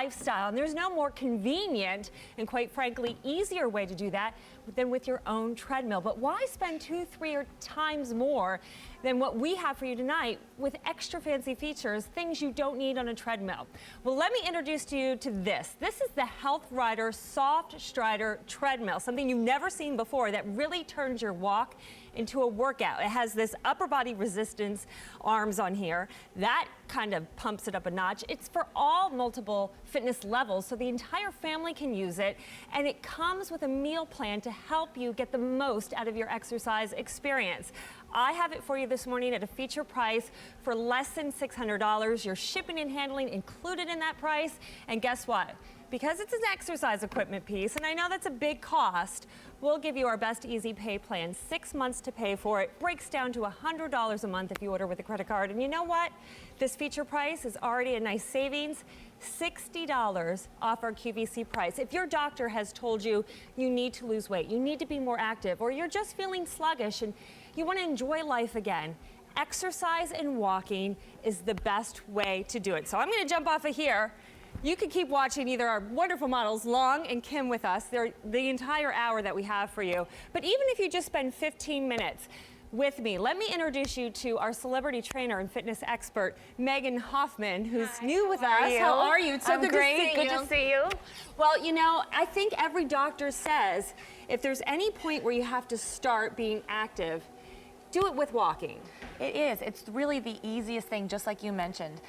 lifestyle. And there's no more convenient and, quite frankly, easier way to do that than with your own treadmill. But why spend 2, 3 times more than what we have for you tonight with extra fancy features, things you don't need on a treadmill? Well, let me introduce you to this. This is the HealthRider SoftStrider treadmill, something you've never seen before that really turns your walk into a workout. It has this upper body resistance arms on here. That kind of pumps it up a notch. It's for all multiple fitness levels, so the entire family can use it. And it comes with a meal plan to help you get the most out of your exercise experience. I have it for you this morning at a feature price for less than $600. Your shipping and handling included in that price. And guess what? Because it's an exercise equipment piece, and I know that's a big cost, we'll give you our best easy pay plan. 6 months to pay for it. Breaks down to $100 a month if you order with a credit card. And you know what? This feature price is already a nice savings. $60 off our QVC price. If your doctor has told you you need to lose weight, you need to be more active, or you're just feeling sluggish and you want to enjoy life again, exercise and walking is the best way to do it. So I'm going to jump off of here. You can keep watching either our wonderful models, Long and Kim, with us. They're the entire hour that we have for you. But even if you just spend 15 minutes with me, let me introduce you to our celebrity trainer and fitness expert, Megan Hoffman, who's new with us. How are you? It's so good to see you. Well, you know, I think every doctor says if there's any point where you have to start being active, do it with walking. It is. It's really the easiest thing, just like you mentioned.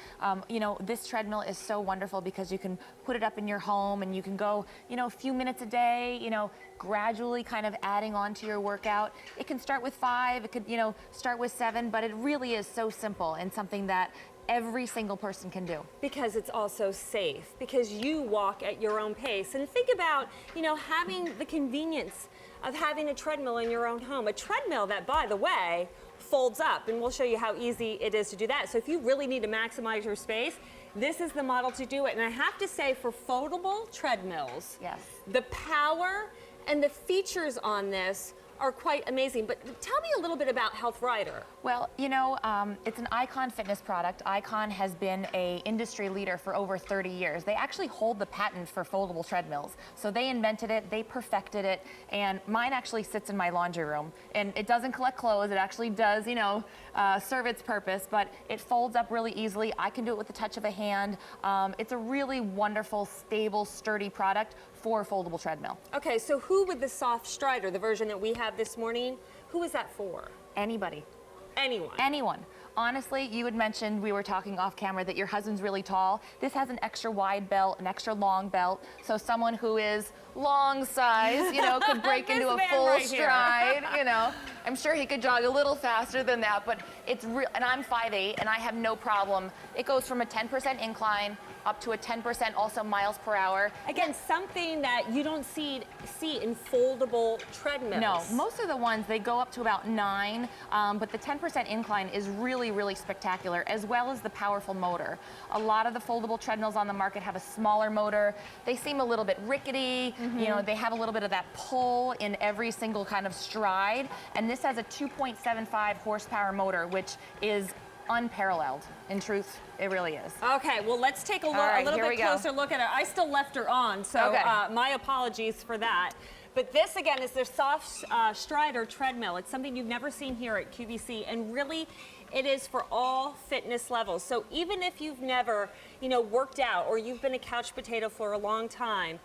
You know, this treadmill is so wonderful because you can put it up in your home and you can go, you know, a few minutes a day, you know, gradually kind of adding on to your workout. It can start with 5, it could, you know, start with 7, but it really is so simple and something that every single person can do. Because it's also safe, because you walk at your own pace. And think about, you know, having the convenience of having a treadmill in your own home. A treadmill that, by the way, folds up, and we'll show you how easy it is to do that. So if you really need to maximize your space, this is the model to do it. And I have to say, for foldable treadmills, yes, the power and the features on this are quite amazing. But tell me a little bit about HealthRider. Well, you know, it's an Icon fitness product. Icon has been an industry leader for over 30 years. They actually hold the patent for foldable treadmills. So they invented it, they perfected it, and mine actually sits in my laundry room. And it doesn't collect clothes, it actually does, you know, serve its purpose, but it folds up really easily. I can do it with the touch of a hand. It's a really wonderful, stable, sturdy product for a foldable treadmill. Okay, so who with the SoftStrider, the version that we have this morning, who is that for? Anybody. Anyone? Anyone. Honestly, you had mentioned, we were talking off camera, that your husband's really tall. This has an extra wide belt, an extra long belt, so someone who is long size, you know, could break into a full stride, you know. I'm sure he could jog a little faster than that, but it's real, and I'm 5'8", and I have no problem. It goes from a 10% incline up to a 10% also miles per hour. Again, something that you don't see in foldable treadmills. No, most of the ones, they go up to about 9, but the 10% incline is really, really spectacular, as well as the powerful motor. A lot of the foldable treadmills on the market have a smaller motor. They seem a little bit rickety, you know, they have a little bit of that pull in every single kind of stride, and this has a 2.75 horsepower motor, which is unparalleled. In truth, it really is. Okay, well, let's take a, little bit closer look at it. I still left her on, so my apologies for that. But this, again, is their SoftStrider treadmill. It's something you've never seen here at QVC, and really, it is for all fitness levels. So even if you've never, you know, worked out, or you've been a couch potato for a long time,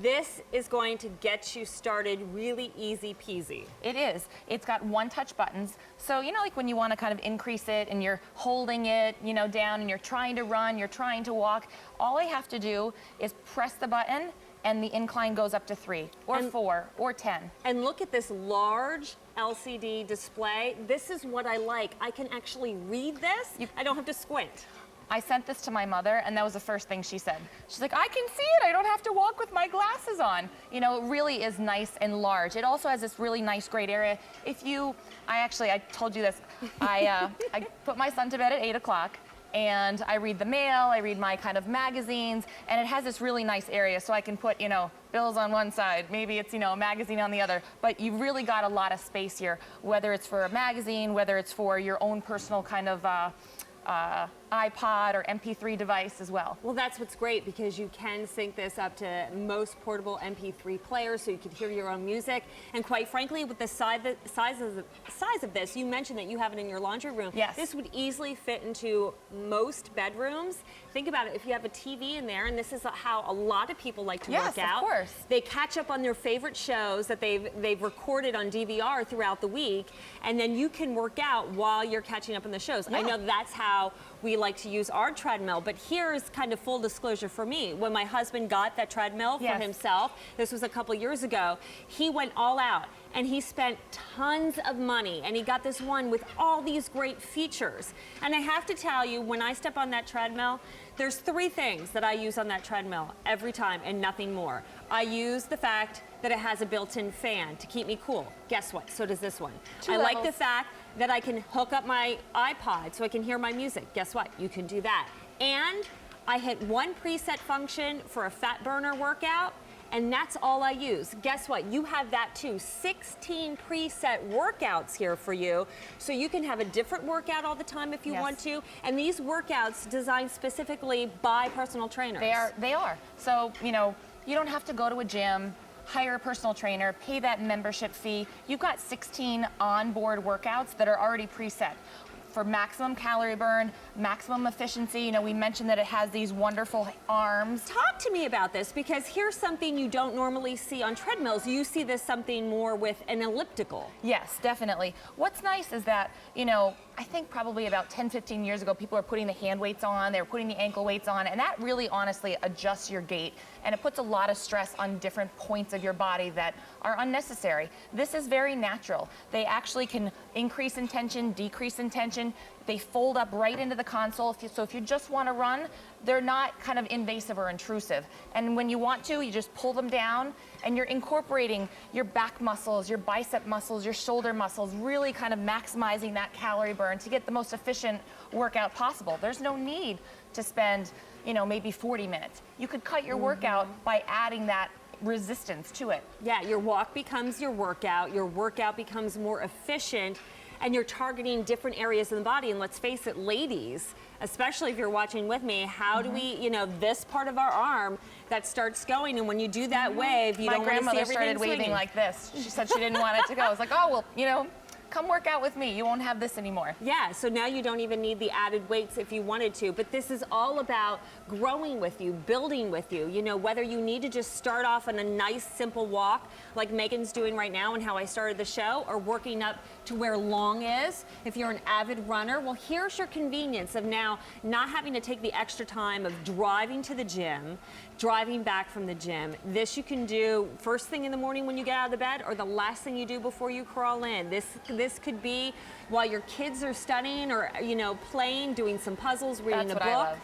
this is going to get you started really easy peasy. It is. It's got one-touch buttons. So, you know, like when you want to kind of increase it and you're holding it, you know, down and you're trying to run, you're trying to walk, all I have to do is press the button and the incline goes up to 3 or 4 or 10. And look at this large LCD display. This is what I like. I can actually read this. I don't have to squint. I sent this to my mother, and that was the first thing she said. She's like, I can see it. I don't have to walk with my glasses on. You know, it really is nice and large. It also has this really nice, great area. If you, I told you this, I put my son to bed at 8 o'clock, and I read the mail, I read my kind of magazines, and it has this really nice area, so I can put, you know, bills on one side, maybe it's, you know, a magazine on the other, but you've really got a lot of space here, whether it's for a magazine, whether it's for your own personal kind of iPod or MP3 device as well. Well, that's what's great because you can sync this up to most portable MP3 players so you can hear your own music. And quite frankly, with the size of this, you mentioned that you have it in your laundry room. Yes. This would easily fit into most bedrooms. Think about it, if you have a TV in there, and this is how a lot of people like to work out. Yes, of course. They catch up on their favorite shows that they've recorded on DVR throughout the week, and then you can work out while you're catching up on the shows. Yeah. I know that's how we like to use our treadmill, but here's kind of full disclosure for me. When my husband got that treadmill for himself, this was a couple years ago, he went all out and he spent tons of money and he got this one with all these great features. And I have to tell you, when I step on that treadmill, there's 3 things that I use on that treadmill every time and nothing more. I use the fact that it has a built-in fan to keep me cool. Guess what? So does this one. I like the fact that I can hook up my iPod so I can hear my music. Guess what? You can do that. And I hit one preset function for a fat burner workout, and that's all I use. Guess what? You have that too. 16 preset workouts here for you, so you can have a different workout all the time if you want to. And these workouts designed specifically by personal trainers. They are. So, you know, you don't have to go to a gym, hire a personal trainer, pay that membership fee. You've got 16 onboard workouts that are already preset for maximum calorie burn, maximum efficiency. You know, we mentioned that it has these wonderful arms. Talk to me about this, because here's something you don't normally see on treadmills. You see this something more with an elliptical. Yes, definitely. What's nice is that, you know, I think probably about 10, 15 years ago, people are putting the hand weights on, they were putting the ankle weights on, and that really honestly adjusts your gait, and it puts a lot of stress on different points of your body that are unnecessary. This is very natural. They actually can increase in tension, decrease in tension. They fold up right into the console, so if you just want to run, they're not kind of invasive or intrusive. And when you want to, you just pull them down, and you're incorporating your back muscles, your bicep muscles, your shoulder muscles, really kind of maximizing that calorie burn to get the most efficient workout possible. There's no need to spend, you know, maybe 40 minutes. You could cut your workout by adding that resistance to it. Yeah, your walk becomes your workout becomes more efficient, and you're targeting different areas of the body. And let's face it, ladies, especially if you're watching with me, how do we, you know, this part of our arm that starts going, and when you do that wave, you don't want to see everything My grandmother started waving swinging. like this. She said she didn't want it to go. I was like, oh, well, you know, come work out with me. You won't have this anymore. Yeah, so now you don't even need the added weights if you wanted to, but this is all about growing with you, building with you. You know, whether you need to just start off on a nice, simple walk like Megan's doing right now and how I started the show, or working up to where long is. If you're an avid runner, well, here's your convenience of now not having to take the extra time of driving to the gym, driving back from the gym. This you can do first thing in the morning when you get out of the bed, or the last thing you do before you crawl in. This could be while your kids are studying, or, you know, playing, doing some puzzles, reading a book.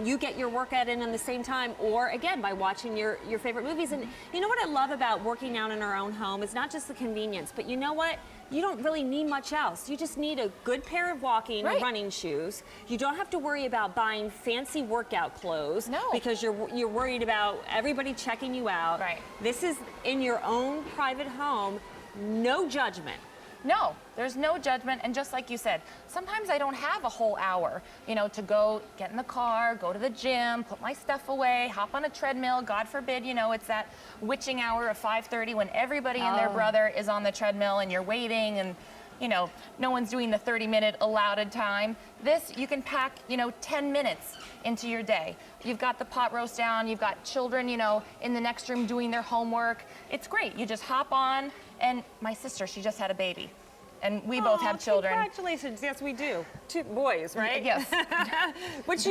You get your workout in the same time, or again, by watching your favorite movies. And you know what I love about working out in our own home is not just the convenience, but you know what? You don't really need much else. You just need a good pair of walking or running shoes. You don't have to worry about buying fancy workout clothes because you're worried about everybody checking you out. Right. This is in your own private home, no judgment. No, there's no judgment, and just like you said, sometimes I don't have a whole hour, you know, to go get in the car, go to the gym, put my stuff away, hop on a treadmill. God forbid, you know, it's that witching hour of 5:30 when everybody and their brother is on the treadmill and you're waiting, and, you know, no one's doing the 30-minute allotted time. This, you can pack, you know, 10 minutes into your day. You've got the pot roast down, you've got children, you know, in the next room doing their homework. It's great. You just hop on. And my sister, she just had a baby, and we both have children. Congratulations! Yes, we do. 2 boys, right? Yes. Which they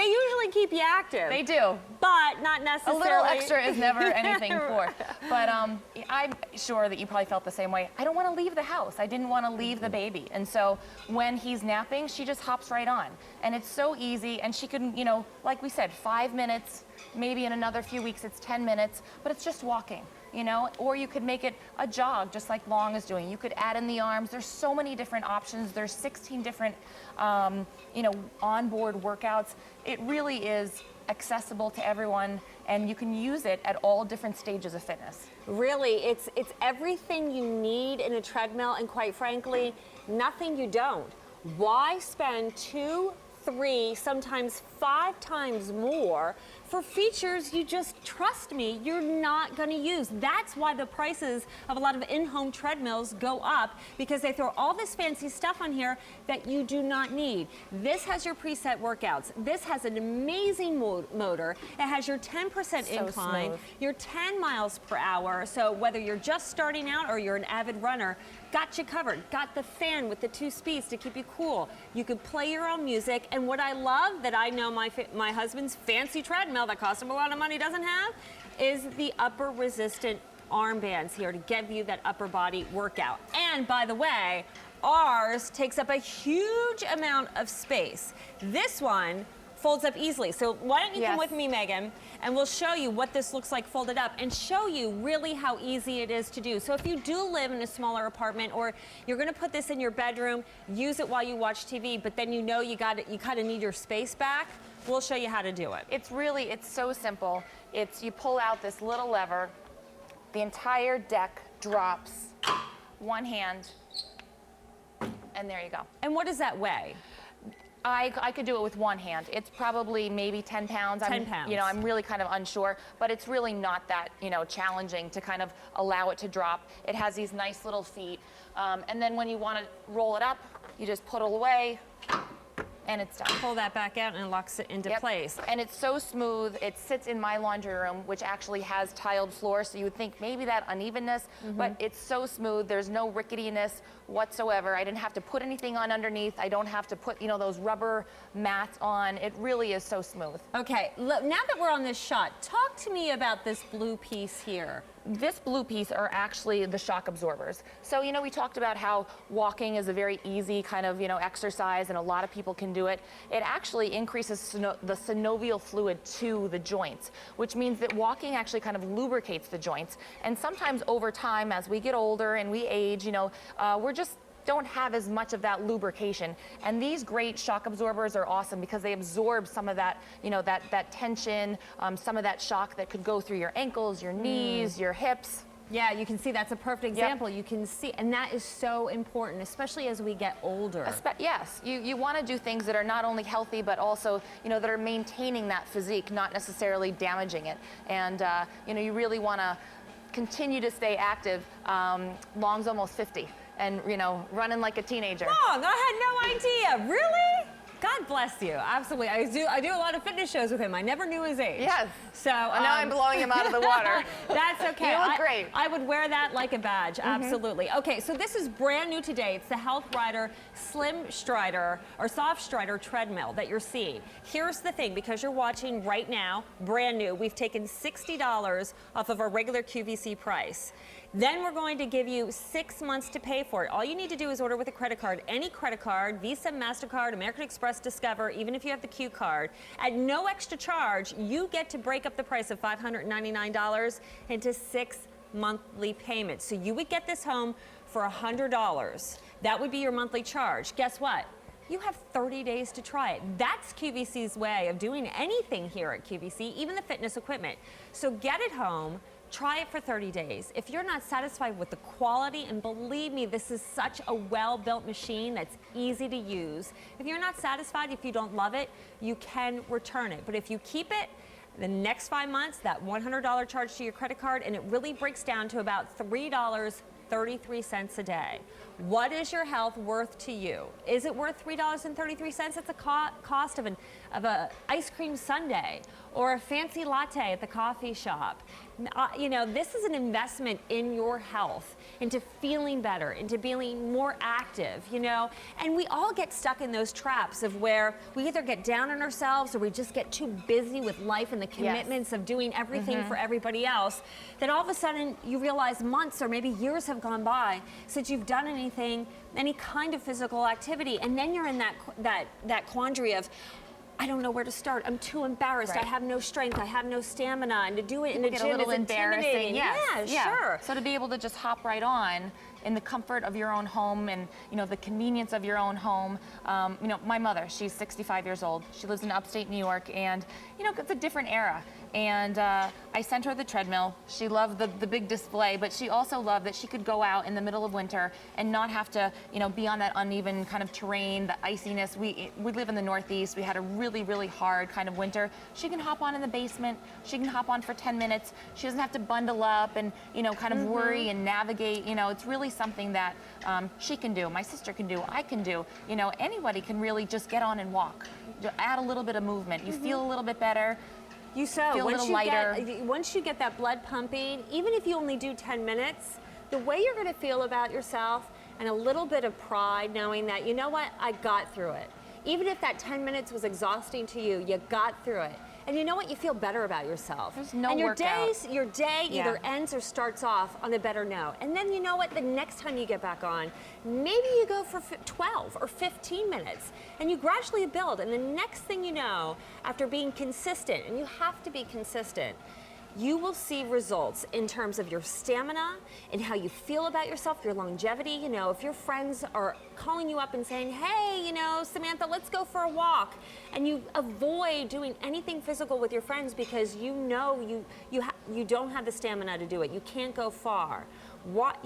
usually keep you active. They do, but not necessarily. A little extra is never anything for. But I'm sure that you probably felt the same way. I don't want to leave the house. I didn't want to leave the baby, and so when he's napping, she just hops right on, and it's so easy. And she can, you know, like we said, 5 minutes. Maybe in another few weeks it's 10 minutes, but it's just walking. You know, or you could make it a jog, just like Long is doing. You could add in the arms. There's so many different options. There's 16 different, you know, onboard workouts. It really is accessible to everyone, and you can use it at all different stages of fitness. Really, it's everything you need in a treadmill, and quite frankly, nothing you don't. Why spend 2 3, sometimes 5 times more for features you just, trust me, you're not going to use. That's why the prices of a lot of in-home treadmills go up, because they throw all this fancy stuff on here that you do not need. This has your preset workouts. This has an amazing motor. It has your 10% incline, smooth. your 10 miles per hour. So whether you're just starting out or you're an avid runner, got you covered. Got the fan with the 2 speeds to keep you cool. You could play your own music. And what I love that I know my husband's fancy treadmill that cost him a lot of money doesn't have is the upper resistant armbands here to give you that upper body workout. And by the way, ours takes up a huge amount of space. This one folds up easily. So why don't you come with me, Megan, and we'll show you what this looks like folded up and show you really how easy it is to do. So if you do live in a smaller apartment, or you're gonna put this in your bedroom, use it while you watch TV, but then you know you kind of need your space back, we'll show you how to do it. It's so simple. You pull out this little lever, the entire deck drops, one hand, and there you go. And what does that weigh? I could do it with one hand. It's probably maybe 10 pounds. 10 pounds. You know, I'm really kind of unsure, but it's really not that, challenging to kind of allow it to drop. It has these nice little feet. And then when you want to roll it up, you just put it away, and it's done. Pull that back out and it locks it into place. And it's so smooth. It sits in my laundry room, which actually has tiled floor, so you would think maybe that unevenness, but it's so smooth. There's no ricketiness whatsoever. I didn't have to put anything on underneath. I don't have to put, those rubber mats on. It really is so smooth. Okay, look, now that we're on this shot, talk to me about this blue piece here. This blue piece are actually the shock absorbers. So, we talked about how walking is a very easy kind of, exercise, and a lot of people can do it. It actually increases the synovial fluid to the joints, which means that walking actually kind of lubricates the joints. And sometimes over time, as we get older and we age, we're just don't have as much of that lubrication. And these great shock absorbers are awesome because they absorb some of that, that tension, some of that shock that could go through your ankles, your knees, your hips. Yeah, you can see that's a perfect example. You can see, and that is so important, especially as we get older. Yes, you want to do things that are not only healthy, but also, that are maintaining that physique, not necessarily damaging it. And, you really want to continue to stay active. Long's almost 50. And, running like a teenager. Long, I had no idea. Really? God bless you. Absolutely. I do a lot of fitness shows with him. I never knew his age. Yes. So now I'm blowing him out of the water. That's okay. You look great. I would wear that like a badge. Absolutely. Okay, so this is brand new today. It's the HealthRider Slim Strider or SoftStrider treadmill that you're seeing. Here's the thing, because you're watching right now, brand new, we've taken $60 off of our regular QVC price. Then we're going to give you 6 months to pay for it. All you need to do is order with a credit card, any credit card, Visa, MasterCard, American Express, Discover, even if you have the Q card. At no extra charge, you get to break up the price of $599 into 6 monthly payments. So you would get this home for $100. That would be your monthly charge. Guess what? You have 30 days to try it. That's QVC's way of doing anything here at QVC, even the fitness equipment. So get it home. Try it for 30 days. If you're not satisfied with the quality, and believe me, this is such a well-built machine that's easy to use. If you're not satisfied, if you don't love it, you can return it. But if you keep it, the next 5 months, that $100 charge to your credit card, and it really breaks down to about $3.33 a day. What is your health worth to you? Is it worth $3.33? That's the cost of an ice cream sundae or a fancy latte at the coffee shop. This is an investment in your health, into feeling better, into being more active, and we all get stuck in those traps of where we either get down on ourselves or we just get too busy with life and the commitments of doing everything for everybody else, that all of a sudden you realize months or maybe years have gone by since you've done any kind of physical activity, and then you're in that quandary of, I don't know where to start. I'm too embarrassed. Right. I have no strength. I have no stamina. And to do it in the Get gym a little is intimidating. embarrassing. Yeah, sure. So to be able to just hop right on in the comfort of your own home and the convenience of your own home. My mother, she's 65 years old. She lives in upstate New York, and it's a different era. And I sent her the treadmill. She loved the big display, but she also loved that she could go out in the middle of winter and not have to, you know, be on that uneven kind of terrain, the iciness. We live in the Northeast. We had a really, really hard kind of winter. She can hop on in the basement. She can hop on for 10 minutes. She doesn't have to bundle up and, you know, kind of worry and navigate. You know, it's really something that she can do. My sister can do. I can do. You know, anybody can really just get on and walk. Add a little bit of movement. You feel a little bit better. You so Feel a little lighter. Once you get that blood pumping, even if you only do 10 minutes, the way you're going to feel about yourself and a little bit of pride knowing that, you know what, I got through it. Even if that 10 minutes was exhausting to you, you got through it. And you know what? You feel better about yourself. There's no and your workout. your day either ends or starts off on a better note. And then you know what? The next time you get back on, maybe you go for 12 or 15 minutes and you gradually build. And the next thing you know, after being consistent, and you have to be consistent, you will see results in terms of your stamina and how you feel about yourself, your longevity. You know, if your friends are calling you up and saying, hey, you know, Samantha, let's go for a walk, and you avoid doing anything physical with your friends because you know you don't have the stamina to do it. You can't go far.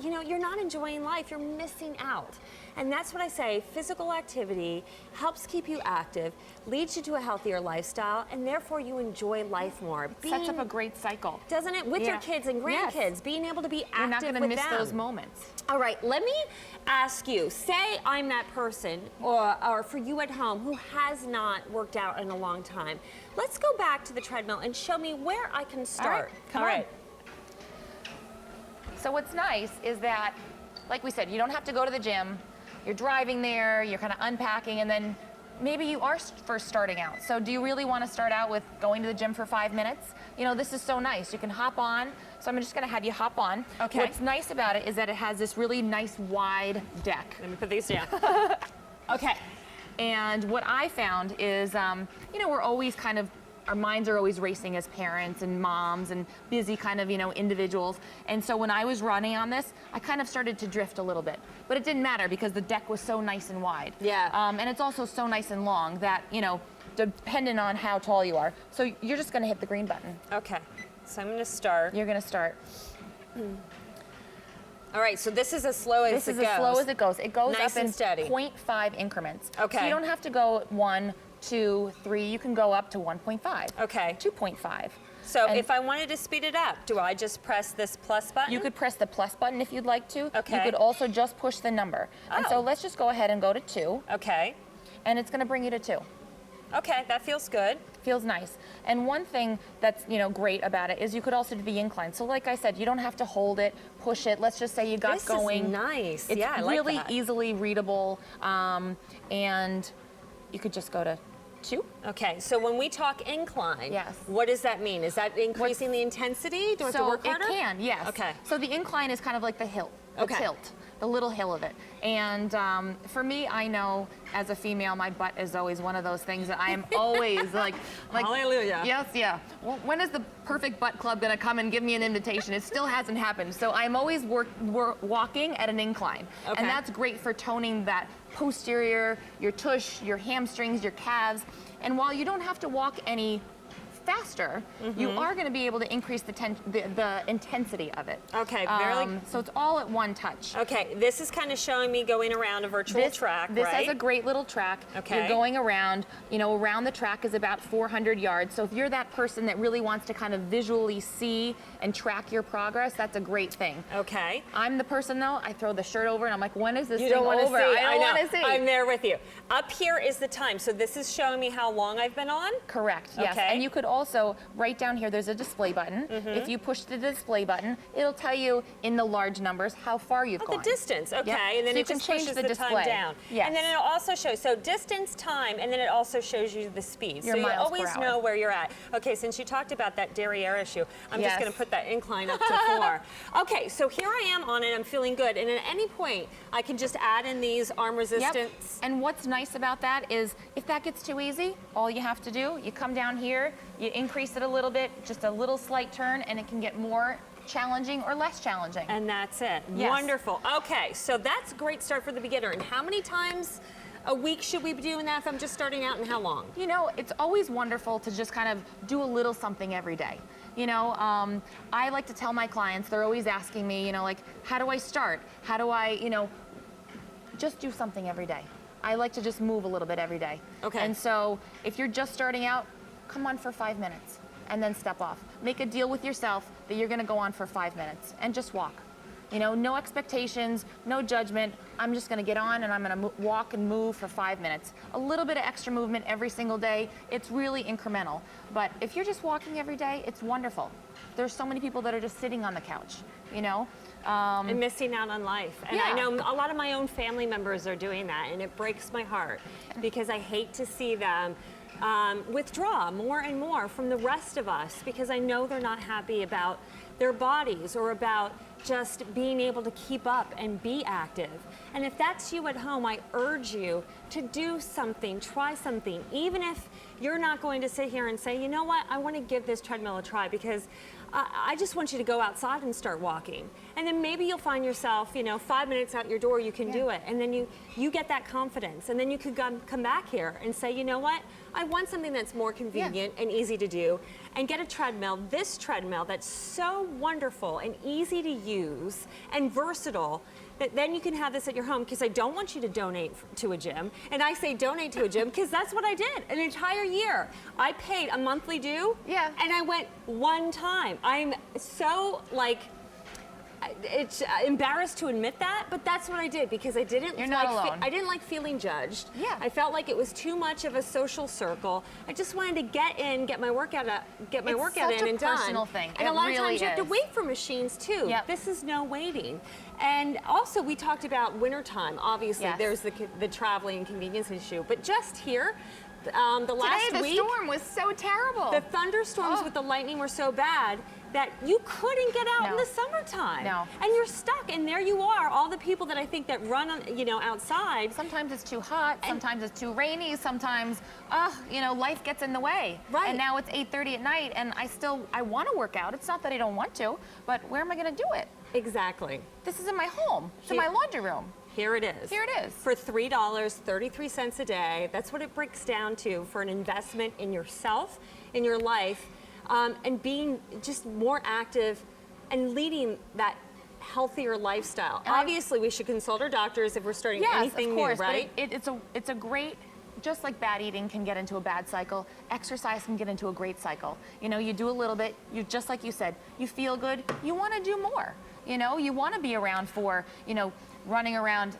You know, you're not enjoying life. You're missing out. And that's what I say. Physical activity helps keep you active, leads you to a healthier lifestyle, and therefore you enjoy life more. Sets up a great cycle. Doesn't it? With your kids and grandkids, being able to be active with them. You're not going to miss those moments. All right, let me ask you, say I'm that person, or for you at home, who has not worked out in a long time. Let's go back to the treadmill and show me where I can start. All right. So what's nice is that, like we said, you don't have to go to the gym. You're driving there, you're kind of unpacking, and then maybe you are first starting out. So do you really want to start out with going to the gym for 5 minutes? You know, this is so nice. You can hop on. So I'm just going to have you hop on. Okay. What's nice about it is that it has this really nice wide deck. Let me put these down. Okay. And what I found is, you know, we're always kind of, our minds are always racing as parents and moms and busy kind of, you know, individuals. And so when I was running on this, I kind of started to drift a little bit. But it didn't matter because the deck was so nice and wide. Yeah. And it's also so nice and long that, you know, depending on how tall you are. So you're just going to hit the green button. Okay. So I'm going to start. You're going to start. All right, so this is as slow as it goes. This is as slow as it goes. It goes Nice up in and steady. 0.5 increments. Okay. So you don't have to go 1, 2, 3. You can go up to 1.5. Okay. 2.5. So And if I wanted to speed it up, do I just press this plus button? you could press the plus button if you'd like to. Okay. You could also just push the number. And so Oh. let's just go ahead and go to 2. Okay. And it's going to bring you to 2. Okay, that feels good. Feels nice. And one thing that's, you know, great about it is you could also do the incline. So like I said, you don't have to hold it, push it. Let's just say you got This going. is nice. It's Yeah, I like really that. easily readable. And you could just go to 2. Okay, so when we talk incline, Yes. what does that mean? Is that increasing the intensity? Do I have to work harder? It can, yes. Okay. So the incline is kind of like the hill, the Okay. tilt, the little hill of it. And for me, I know as a female, my butt is always one of those things that I am always like Hallelujah. Yes, yeah. Well, when is the perfect butt club going to come and give me an invitation? It still hasn't happened. So I'm always walking at an incline. Okay. And that's great for toning that posterior, your tush, your hamstrings, your calves. And while you don't have to walk any faster, you are going to be able to increase the intensity of it. Okay, so it's all at one touch. Okay, this is kind of showing me going around a virtual track, This right? has a great little track. Okay. You're going around, you know, around the track is about 400 yards. So if you're that person that really wants to kind of visually see and track your progress, that's a great thing. Okay. I'm the person though, I throw the shirt over and I'm like, when is this You thing don't want to over? see. I don't know. want to see. I'm there with you. Up here is the time. So this is showing me how long I've been on? Correct, yes. Okay. And you could also, right down here, there's a display button. If you push the display button, it'll tell you in the large numbers how far you've gone. The distance, okay. Yep. And then So you it can just change pushes the the display. time down. Yes. And then it'll also show, so distance, time, and then it also shows you the speed. Your so you miles per always hour. know where you're at. Okay, since you talked about that derriere issue, I'm just Yes. going to put that incline up to 4. Okay, so here I am on it. I'm feeling good. And at any point, I can just add in these arm resistance. Yep. And what's nice about that is if that gets too easy, all you have to do, you come down here, you increase it a little bit, just a little slight turn, and it can get more challenging or less challenging. And that's it. Yes. Wonderful. Okay, so that's a great start for the beginner. And how many times a week should we be doing that if I'm just starting out, and how long? You know, it's always wonderful to just kind of do a little something every day. You know, I like to tell my clients, they're always asking me, you know, like, how do I start? How do I, you know, just do something every day. I like to just move a little bit every day. Okay. And so if you're just starting out, come on for 5 minutes and then step off. Make a deal with yourself that you're gonna go on for 5 minutes and just walk. You know, no expectations, no judgment. I'm just gonna get on and I'm gonna walk and move for 5 minutes. A little bit of extra movement every single day. It's really incremental. But if you're just walking every day, it's wonderful. There's so many people that are just sitting on the couch, you know? And missing out on life. And Yeah. I know a lot of my own family members are doing that, and it breaks my heart because I hate to see them withdraw more and more from the rest of us, because I know they're not happy about their bodies or about just being able to keep up and be active. And if that's you at home, I urge you to do something, try something, even if you're not going to sit here and say, you know what, I want to give this treadmill a try, because I just want you to go outside and start walking. And then maybe you'll find yourself, you know, 5 minutes out your door, you can do it. And then you get that confidence. And then you could come back here and say, you know what, I want something that's more convenient and easy to do, and get a treadmill, this treadmill that's so wonderful and easy to use and versatile, that then you can have this at your home, because I don't want you to donate to a gym. And I say donate to a gym because that's what I did an entire year. I paid a monthly due, and I went one time. I'm so, like, it's embarrassed to admit that, but that's what I did, because I didn't You're not alone. I didn't like feeling judged. Yeah. I felt like it was too much of a social circle. I just wanted to get in, get my workout in and done. Personal thing. And It a lot really of times you have to is. wait for machines too. Yep. This is no waiting. And also we talked about wintertime. Obviously Yes. there's the traveling and convenience issue, but just here, the last Today, the week, storm was so terrible. the thunderstorms with the lightning were so bad that you couldn't get out in No. the summertime. No. And you're stuck, and there you are, all the people that I think that run, you know, outside. Sometimes it's too hot, sometimes it's too rainy, sometimes, you know, life gets in the way. Right. And now it's 8:30 at night, and I want to work out. It's not that I don't want to, but where am I going to do it? Exactly. This is in my home. It's in my laundry room. Here it is. Here it is. For $3.33 a day. That's what it breaks down to, for an investment in yourself, in your life, and being just more active and leading that healthier lifestyle. And obviously, we should consult our doctors if we're starting anything of course, new, right? But it's a great, just like bad eating can get into a bad cycle, exercise can get into a great cycle. You know, you do a little bit, you just like you said, you feel good, you want to do more. You know, you want to be around for, you know, running around.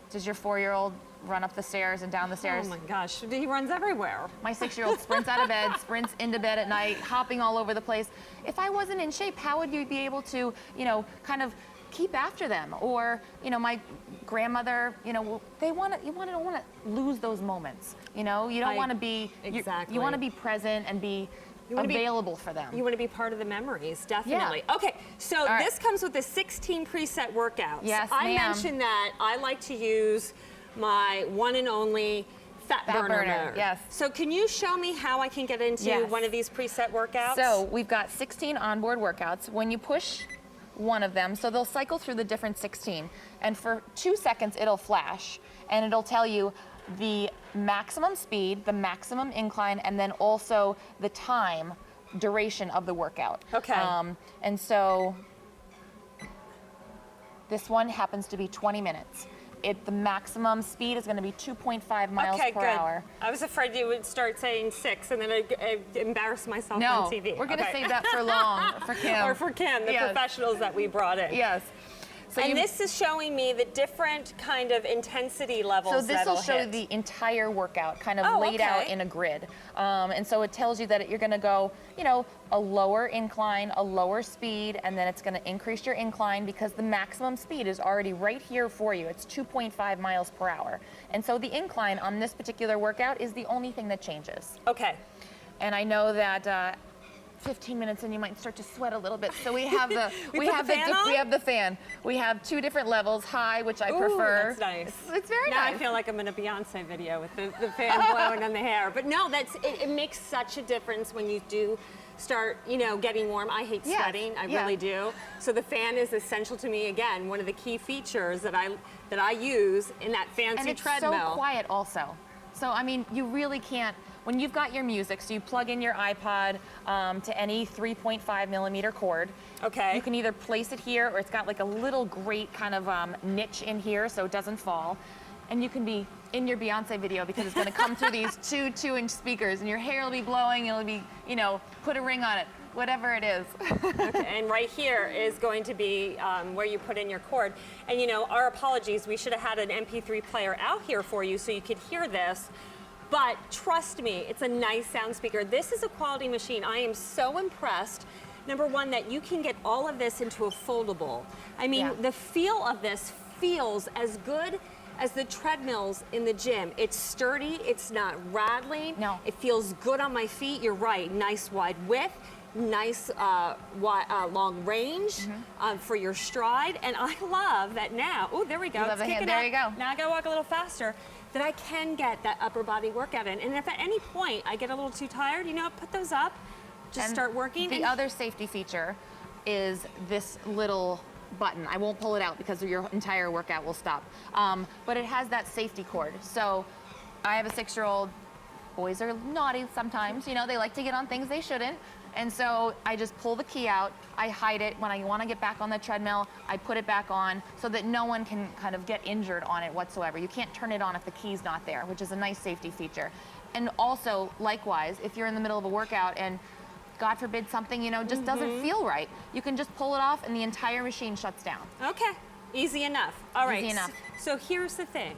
Does your 4-year-old run up the stairs and down the stairs? Oh my gosh, he runs everywhere. My 6-year-old sprints out of bed, sprints into bed at night, hopping all over the place. If I wasn't in shape, how would you be able to, you know, kind of keep after them? Or, you know, my grandmother, you know, you don't want to lose those moments. You know, you don't want to be, exactly. you want to be present and be available for them. You want to be part of the memories, definitely. Yeah. Okay, so right. this comes with the 16 preset workouts. Yes, I ma'am. mentioned that I like to use my one and only fat burner mode. Yes. So can you show me how I can get into Yes. one of these preset workouts? So we've got 16 onboard workouts. When you push one of them, so they'll cycle through the different 16, and for 2 seconds it'll flash, and it'll tell you the maximum speed, the maximum incline, and then also the time duration of the workout. Okay. And so this one happens to be 20 minutes. The maximum speed is going to be 2.5 miles okay, per good. hour. I was afraid you would start saying 6 and then I'd embarrass myself No, on TV. we're going to Okay. save that for long, for Kim. Or for Kim, the Yes. professionals that we brought in. Yes. So And this is showing me the different kind of intensity levels. So this will that'll show hit. the entire workout kind of Oh, laid out okay. in a grid. And so it tells you that you're going to go, you know, a lower incline, a lower speed, and then it's going to increase your incline because the maximum speed is already right here for you. It's 2.5 miles per hour. And so the incline on this particular workout is the only thing that changes. Okay. And I know that 15 minutes and you might start to sweat a little bit. So we have the We put the fan on? we have the fan. We have 2 different levels, high, which I Ooh, prefer. that's nice. It's very now nice. I feel like I'm in a Beyonce video with the fan blowing on the hair. But no, it makes such a difference when you do start, you know, getting warm. I hate Yes, sweating, I yeah. really do. So the fan is essential to me. Again, one of the key features that I use in that fancy And it's treadmill. so quiet also. So, I mean, you really can't, when you've got your music, so you plug in your iPod to any 3.5 millimeter cord. Okay. You can either place it here, or it's got like a little great kind of niche in here so it doesn't fall. And you can be in your Beyonce video because it's going to come through these two 2-inch speakers, and your hair will be blowing, it'll be, you know, put a ring on it, whatever it is. Okay, and right here is going to be where you put in your cord. And you know, our apologies, we should have had an MP3 player out here for you so you could hear this. But trust me, it's a nice sound speaker. This is a quality machine. I am so impressed. Number one, that you can get all of this into a foldable. I mean, Yeah. the feel of this feels as good as the treadmills in the gym. It's sturdy, it's not rattling. No. It feels good on my feet. You're right, nice wide width. Nice long range for your stride, and I love that now. Oh, there we go. You love It's the hand. kicking There up. you go. Now I gotta walk a little faster. That I can get that upper body workout in. And if at any point I get a little too tired, you know, put those up, just And start working. The other safety feature is this little button. I won't pull it out because your entire workout will stop. But it has that safety cord. So I have a 6-year-old. Boys are naughty sometimes, you know, they like to get on things they shouldn't. And so I just pull the key out, I hide it. When I want to get back on the treadmill, I put it back on so that no one can kind of get injured on it whatsoever. You can't turn it on if the key's not there, which is a nice safety feature. And also, likewise, if you're in the middle of a workout and God forbid something, you know, just doesn't feel right, you can just pull it off and the entire machine shuts down. Okay, easy enough. All right. Easy enough. So here's the thing.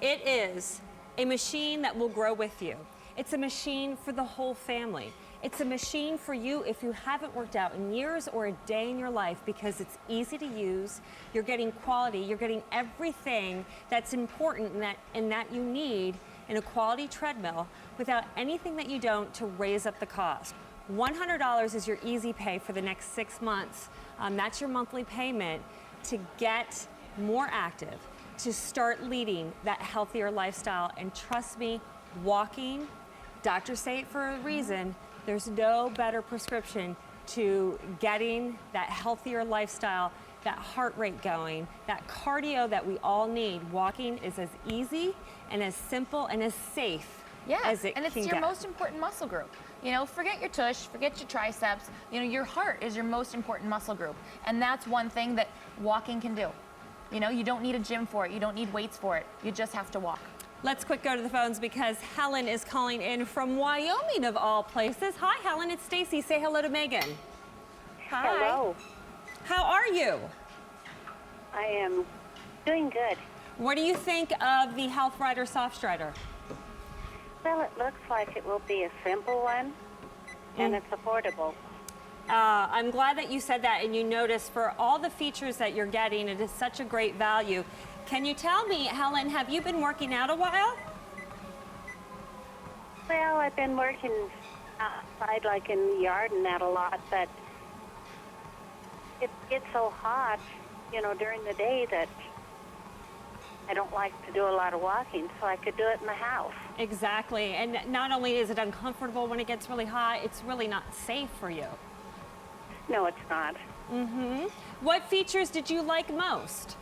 It is a machine that will grow with you. It's a machine for the whole family. It's a machine for you if you haven't worked out in years or a day in your life, because it's easy to use. You're getting quality. You're getting everything that's important and that you need in a quality treadmill without anything that you don't to raise up the cost. $100 is your easy pay for the next 6 months. That's your monthly payment to get more active, to start leading that healthier lifestyle. And trust me, walking, doctors say it for a reason, there's no better prescription to getting that healthier lifestyle, that heart rate going, that cardio that we all need. Walking is as easy and as simple and as safe as it and it's can your get. most important muscle group. You know, forget your tush, forget your triceps. You know, your heart is your most important muscle group. And that's one thing that walking can do. You know, you don't need a gym for it. You don't need weights for it. You just have to walk. Let's quick go to the phones because Helen is calling in from Wyoming of all places. Hi, Helen, it's Stacey. Say hello to Megan. Hi. Hello. How are you? I am doing good. What do you think of the HealthRider SoftStrider? Well, it looks like it will be a simple one, and it's affordable. I'm glad that you said that and you noticed for all the features that you're getting, it is such a great value. Can you tell me, Helen, have you been working out a while? Well, I've been working outside, like in the yard and that a lot, but it gets so hot, you know, during the day that I don't like to do a lot of walking, so I could do it in the house. Exactly. And not only is it uncomfortable when it gets really hot, it's really not safe for you. No, it's not. What features did you like most?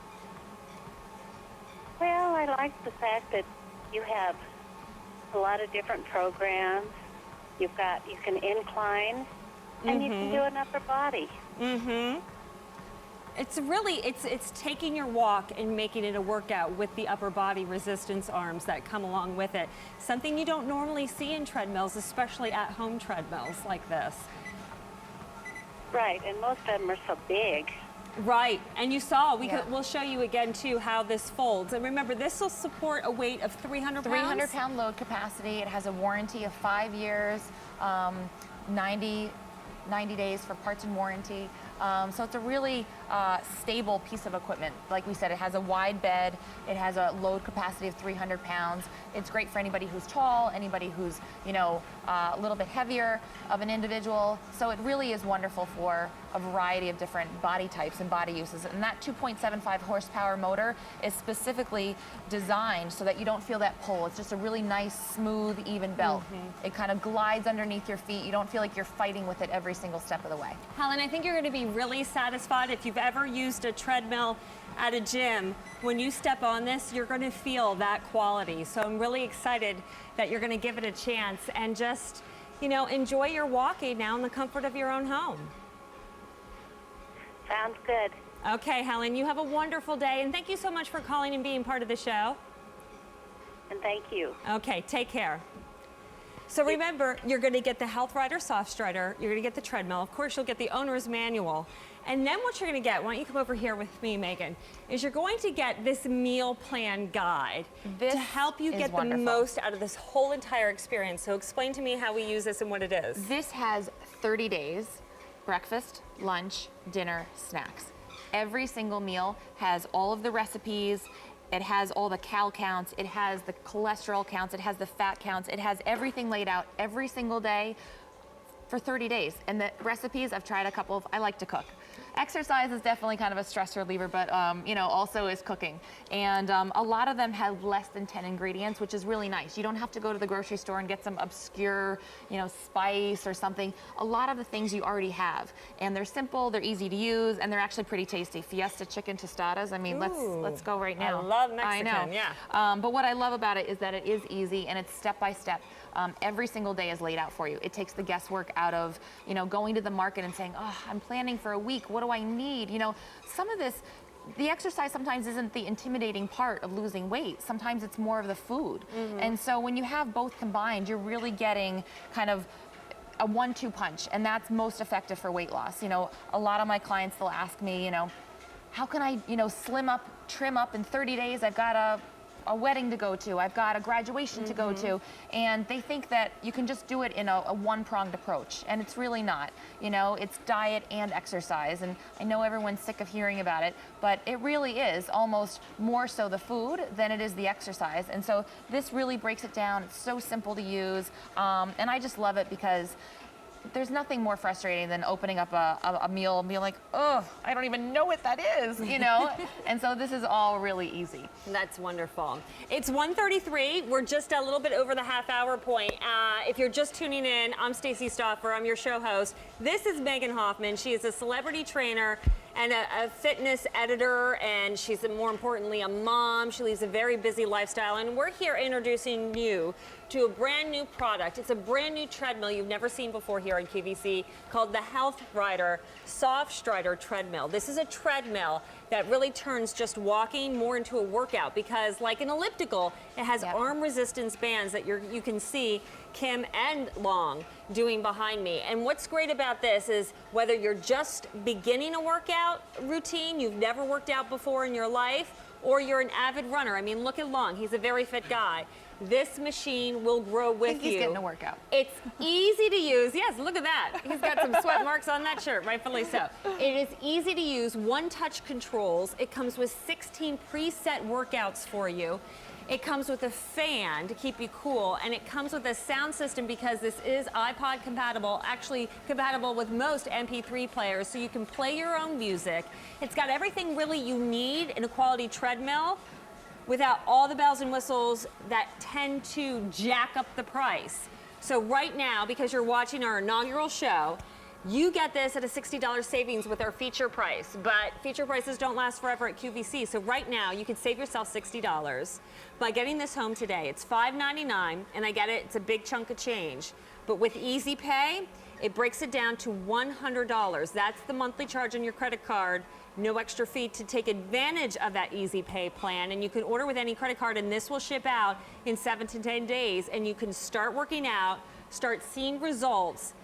Well, I like the fact that you have a lot of different programs. You can incline, and you can do an upper body. It's really, it's taking your walk and making it a workout with the upper body resistance arms that come along with it. Something you don't normally see in treadmills, especially at home treadmills like this. Right, and most of them are so big. Right, and you saw, Yeah. we'll show you again too how this folds. And remember, this will support a weight of 300 pounds. 300-pound load capacity. It has a warranty of 5 years, 90 90 days for parts and warranty. So it's a really stable piece of equipment. Like we said, it has a wide bed. It has a load capacity of 300 pounds. It's great for anybody who's tall, anybody who's, you know, a little bit heavier of an individual. So it really is wonderful for a variety of different body types and body uses. And that 2.75 horsepower motor is specifically designed so that you don't feel that pull. It's just a really nice, smooth, even belt. It kind of glides underneath your feet. You don't feel like you're fighting with it every single step of the way. Helen, I think you're going to be really satisfied if you've ever used a treadmill at a gym. When you step on this, you're going to feel that quality. So I'm really excited that you're going to give it a chance and just, you know, enjoy your walking now in the comfort of your own home. Sounds good. Okay, Helen, you have a wonderful day, and thank you so much for calling and being part of the show. And thank you. Okay, take care. So remember, you're going to get the HealthRider SoftStrider, you're going to get the treadmill, of course you'll get the owner's manual, and then what you're going to get, why don't you come over here with me, Megan, is you're going to get this meal plan guide to help you get the most out of this whole entire experience. So explain to me how we use this and what it is. This has 30 days, breakfast, lunch, dinner, snacks. Every single meal has all of the recipes. It has all the cal counts, it has the cholesterol counts, it has the fat counts, it has everything laid out every single day for 30 days. And the recipes, I've tried a couple of, I like to cook. Exercise is definitely kind of a stress reliever, but you know, also is cooking. And a lot of them have less than 10 ingredients, which is really nice. You don't have to go to the grocery store and get some obscure, you know, spice or something. A lot of the things you already have. And they're simple, they're easy to use, and they're actually pretty tasty. Fiesta chicken tostadas, I mean, let's go right now. I love Mexican, I know. yeah. But what I love about it is that it is easy and it's step by step. Every single day is laid out for you. It takes the guesswork out of, you know, going to the market and saying, oh, I'm planning for a week. What do I need? You know, some of this, the exercise sometimes isn't the intimidating part of losing weight. Sometimes it's more of the food. And so when you have both combined, you're really getting kind of a 1-2 punch, and that's most effective for weight loss. You know, a lot of my clients, they'll ask me, you know, how can I, you know, slim up, trim up in 30 days? I've got a wedding to go to, I've got a graduation to go to, and they think that you can just do it in a one-pronged approach, and it's really not. You know, it's diet and exercise, and I know everyone's sick of hearing about it, but it really is almost more so the food than it is the exercise, and so this really breaks it down. It's so simple to use, and I just love it because there's nothing more frustrating than opening up a meal and being like, oh, I don't even know what that is, you know? And so this is all really easy. That's wonderful. It's 1:33. We're just a little bit over the half-hour point. If you're just tuning in, I'm Stacey Stauffer. I'm your show host. This is Megan Hoffman. She is a celebrity trainer and a fitness editor, and she's more importantly a mom. She leads a very busy lifestyle, and we're here introducing you to a brand new product. It's a brand new treadmill you've never seen before here on QVC called the HealthRider SoftStrider Treadmill. This is a treadmill that really turns just walking more into a workout because, like an elliptical, it has arm resistance bands that you can see Kim and Long doing behind me. And what's great about this is whether you're just beginning a workout routine, you've never worked out before in your life, or you're an avid runner. I mean, look at Long. He's a very fit guy. This machine will grow with you. I think he's getting a workout. It's easy to use. Yes, look at that. He's got some sweat marks on that shirt, rightfully so. It is easy to use, one-touch controls. It comes with 16 preset workouts for you. It comes with a fan to keep you cool, and it comes with a sound system because this is iPod compatible, actually compatible with most MP3 players, so you can play your own music. It's got everything really you need in a quality treadmill without all the bells and whistles that tend to jack up the price. So right now, because you're watching our inaugural show, you get this at a $60 savings with our feature price, but feature prices don't last forever at QVC. So right now, you can save yourself $60 by getting this home today. It's $5.99, and I get it, it's a big chunk of change. But with Easy Pay, it breaks it down to $100. That's the monthly charge on your credit card. No extra fee to take advantage of that Easy Pay plan. And you can order with any credit card, and this will ship out in 7 to 10 days. And you can start working out, start seeing results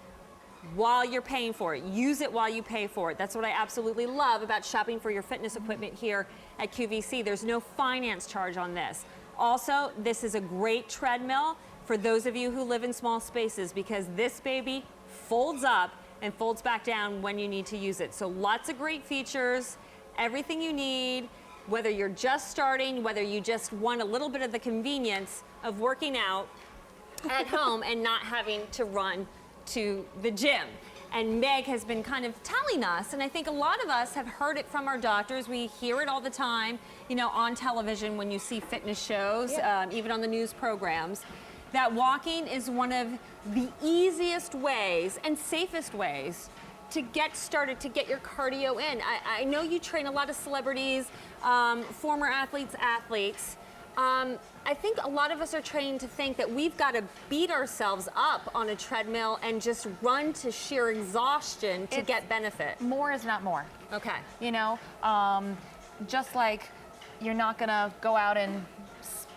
while you're paying for it. Use it while you pay for it. That's what I absolutely love about shopping for your fitness equipment here at QVC. There's no finance charge on this. Also, this is a great treadmill for those of you who live in small spaces because this baby folds up and folds back down when you need to use it. So lots of great features, everything you need, whether you're just starting, whether you just want a little bit of the convenience of working out at home and not having to run to the gym. And Meg has been kind of telling us, and I think a lot of us have heard it from our doctors. We hear it all the time, you know, on television when you see fitness shows, even on the news programs, that walking is one of the easiest ways and safest ways to get started, to get your cardio in. I know you train a lot of celebrities, former athletes. I think a lot of us are trained to think that we've got to beat ourselves up on a treadmill and just run to sheer exhaustion to get benefit. More is not more. Okay. You know, just like you're not gonna go out and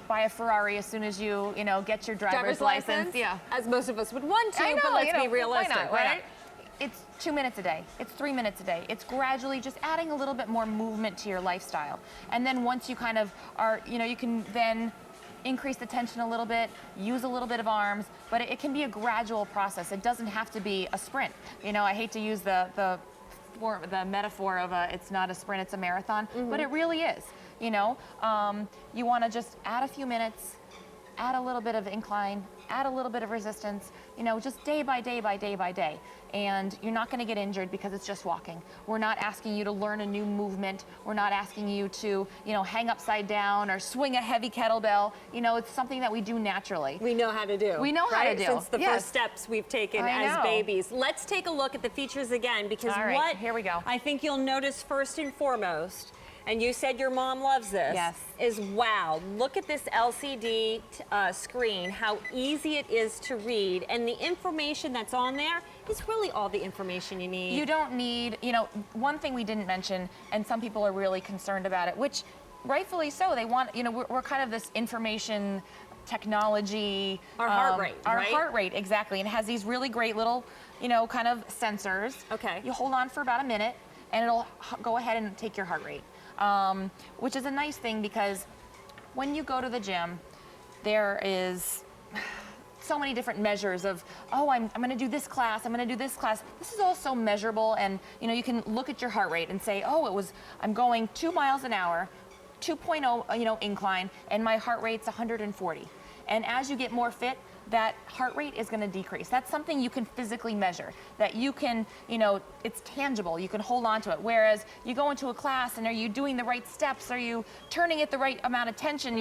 buy a Ferrari as soon as you get your driver's license. Yeah. As most of us would want to, I know, but let's be why realistic, not, why right? not? It's 2 minutes a day. It's 3 minutes a day. It's gradually just adding a little bit more movement to your lifestyle. And then once you kind of are, you can then increase the tension a little bit, use a little bit of arms, but it can be a gradual process. It doesn't have to be a sprint. I hate to use the metaphor of it's not a sprint, it's a marathon, but it really is. You want to just add a few minutes, add a little bit of incline, add a little bit of resistance, just day by day by day by day. And you're not going to get injured because it's just walking. We're not asking you to learn a new movement. We're not asking you to, hang upside down or swing a heavy kettlebell. It's something that we do naturally. We know how to do. We know how to do. Since the first steps we've taken as babies. Let's take a look at the features again, because here we go. I think you'll notice first and foremost, and you said your mom loves this, is wow, look at this LCD screen, how easy it is to read, and the information that's on there is really all the information you need. You don't need, one thing we didn't mention, and some people are really concerned about it, which rightfully so. They want, we're kind of this information technology. Our heart rate, Our right? heart rate, exactly. And it has these really great little, kind of sensors. Okay. You hold on for about a minute, and it'll go ahead and take your heart rate. Which is a nice thing, because when you go to the gym, there is so many different measures of, oh, I'm going to do this class, I'm going to do this class. This is all so measurable, and you can look at your heart rate and say, oh, I'm going 2 miles an hour, 2.0 incline, and my heart rate's 140. And as you get more fit, that heart rate is going to decrease. That's something you can physically measure, that you can, it's tangible, you can hold on to it. Whereas you go into a class and are you doing the right steps? Are you turning it the right amount of tension?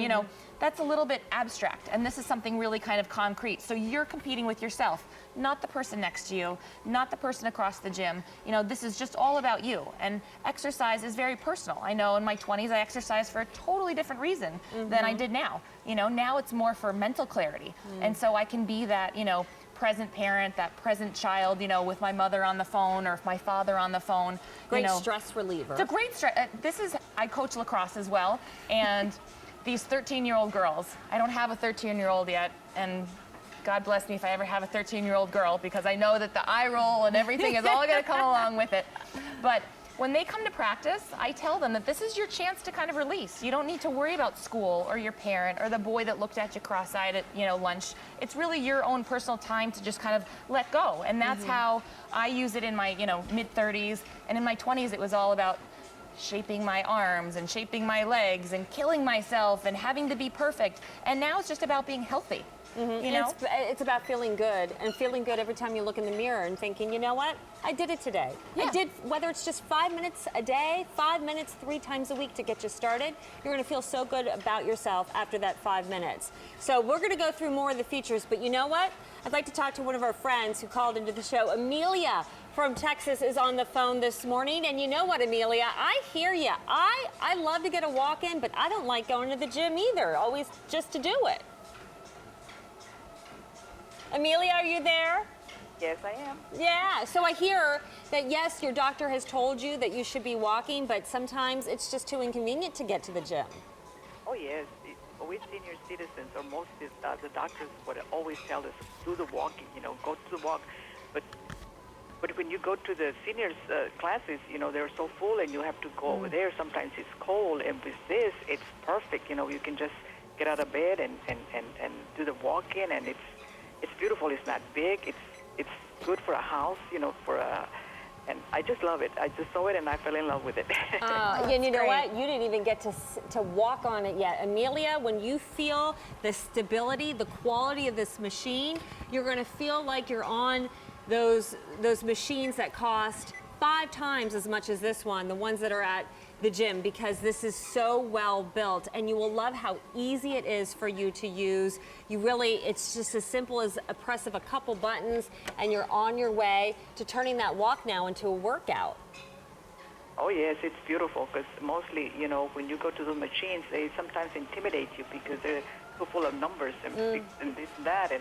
That's a little bit abstract. And this is something really kind of concrete. So you're competing with yourself, not the person next to you, not the person across the gym. This is just all about you. And exercise is very personal. I know in my 20s, I exercised for a totally different reason than I did now. Now it's more for mental clarity. And so I can be that, present parent, that present child, with my mother on the phone or my father on the phone. Great stress reliever. It's a great stress. I coach lacrosse as well. And these 13-year-old girls, I don't have a 13-year-old yet, and God bless me if I ever have a 13-year-old girl, because I know that the eye roll and everything is all going to come along with it. But when they come to practice, I tell them that this is your chance to kind of release. You don't need to worry about school or your parent or the boy that looked at you cross-eyed at lunch. It's really your own personal time to just kind of let go. And that's how I use it in my mid-30s. And in my 20s, it was all about shaping my arms and shaping my legs and killing myself and having to be perfect. And now it's just about being healthy. It's about feeling good, and feeling good every time you look in the mirror and thinking, you know what? I did it today. Yeah. I did, whether it's just 5 minutes a day, 5 minutes 3 times a week to get you started, you're gonna feel so good about yourself after that 5 minutes. So we're gonna go through more of the features, but you know what? I'd like to talk to one of our friends who called into the show. Amelia from Texas is on the phone this morning, and you know what, Amelia? I hear you. I love to get a walk in, but I don't like going to the gym either, always just to do it. Amelia, are you there? Yes, I am. Yeah, so I hear that, yes, your doctor has told you that you should be walking, but sometimes it's just too inconvenient to get to the gym. Oh, yes. We senior citizens, or most of the doctors would always tell us, do the walking, go to the walk. But when you go to the seniors classes, they're so full and you have to go over there. Sometimes it's cold, and with this, it's perfect. You can just get out of bed and do the walking, and it's beautiful. It's not big. It's good for a house, you know, and I just love it. I just saw it and I fell in love with it. And you know great. what? You didn't even get to walk on it yet. Amelia, when you feel the stability, the quality of this machine, you're going to feel like you're on those machines that cost 5 times as much as this one, the ones that are at the gym, because this is so well built, and you will love how easy it is for you to use. It's just as simple as a press of a couple buttons and you're on your way to turning that walk now into a workout. Oh yes, it's beautiful because mostly, you know, when you go to the machines, they sometimes intimidate you because they're so full of numbers and this and that,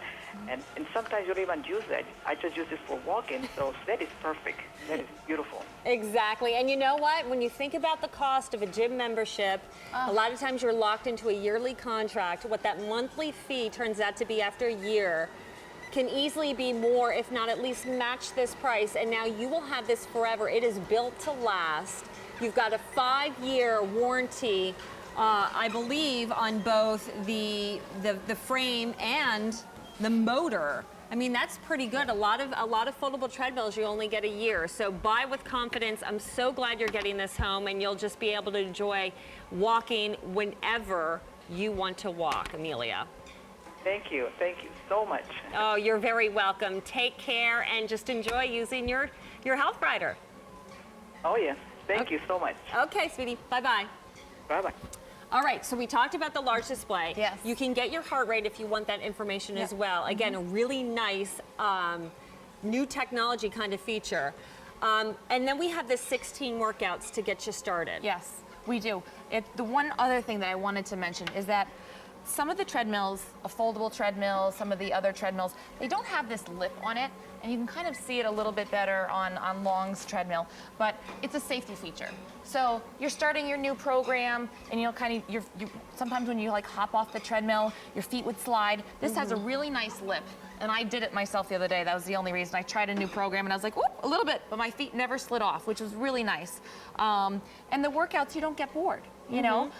and sometimes you don't even use that. I just use it for walking, so that is perfect. That is beautiful. Exactly, and you know what? When you think about the cost of a gym membership, a lot of times you're locked into a yearly contract. What that monthly fee turns out to be after a year can easily be more, if not at least match this price, and now you will have this forever. It is built to last. You've got a 5-year warranty, I believe, on both the frame and the motor. I mean, that's pretty good. A lot of foldable treadmills, you only get a year. So buy with confidence. I'm so glad you're getting this home, and you'll just be able to enjoy walking whenever you want to walk, Amelia. Thank you so much. Oh, you're very welcome. Take care and just enjoy using your HealthRider. Oh yes, thank you so much. Okay, sweetie. Bye-bye. Bye-bye. All right, so we talked about the large display. Yes. You can get your heart rate if you want that information as well. Again, a really nice new technology kind of feature. And then we have the 16 workouts to get you started. Yes, we do. The one other thing that I wanted to mention is that some of the treadmills, a foldable treadmill, some of the other treadmills, they don't have this lip on it, and you can kind of see it a little bit better on Long's treadmill, but it's a safety feature. So you're starting your new program, and you sometimes when you like hop off the treadmill, your feet would slide. This has a really nice lip, and I did it myself the other day. That was the only reason. I tried a new program, and I was like, whoop, a little bit, but my feet never slid off, which was really nice. And the workouts, you don't get bored. You know,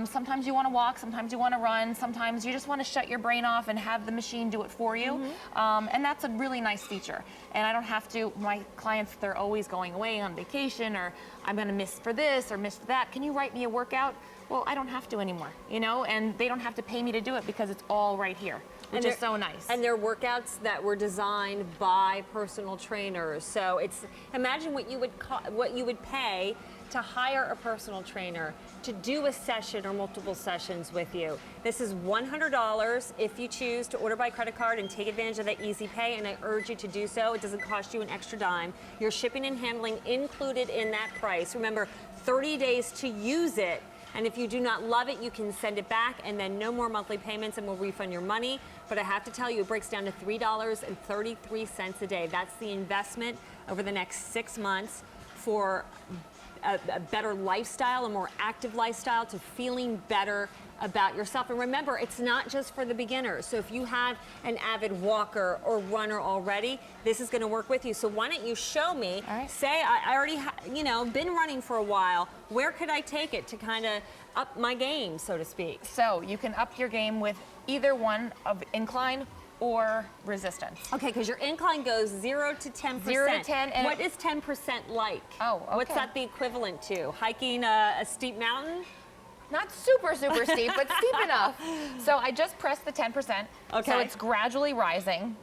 sometimes you want to walk, sometimes you want to run, sometimes you just want to shut your brain off and have the machine do it for you. And that's a really nice feature. And I don't have to, my clients, they're always going away on vacation, or I'm going to miss for this or miss for that. Can you write me a workout? Well, I don't have to anymore, you know, and they don't have to pay me to do it because it's all right here, which is so nice. And they're workouts that were designed by personal trainers. So imagine what you would pay to hire a personal trainer to do a session or multiple sessions with you. This is $100 if you choose to order by credit card and take advantage of that easy pay, and I urge you to do so. It doesn't cost you an extra dime. Your shipping and handling included in that price. Remember, 30 days to use it, and if you do not love it, you can send it back, and then no more monthly payments, and we'll refund your money. But I have to tell you, it breaks down to $3.33 a day. That's the investment over the next 6 months for a better lifestyle, a more active lifestyle, to feeling better about yourself. And remember, it's not just for the beginners. So if you have an avid walker or runner already, this is going to work with you. So why don't you show me, say I already been running for a while, where could I take it to kind of up my game, so to speak? So you can up your game with either one of incline or resistance. Okay, because your incline goes 0 to 10%. 0 to 10. And what is 10% like? Oh, okay. What's that the equivalent to? Hiking a steep mountain? Not super, super steep, but steep enough. So I just pressed the 10%. Okay. So it's gradually rising.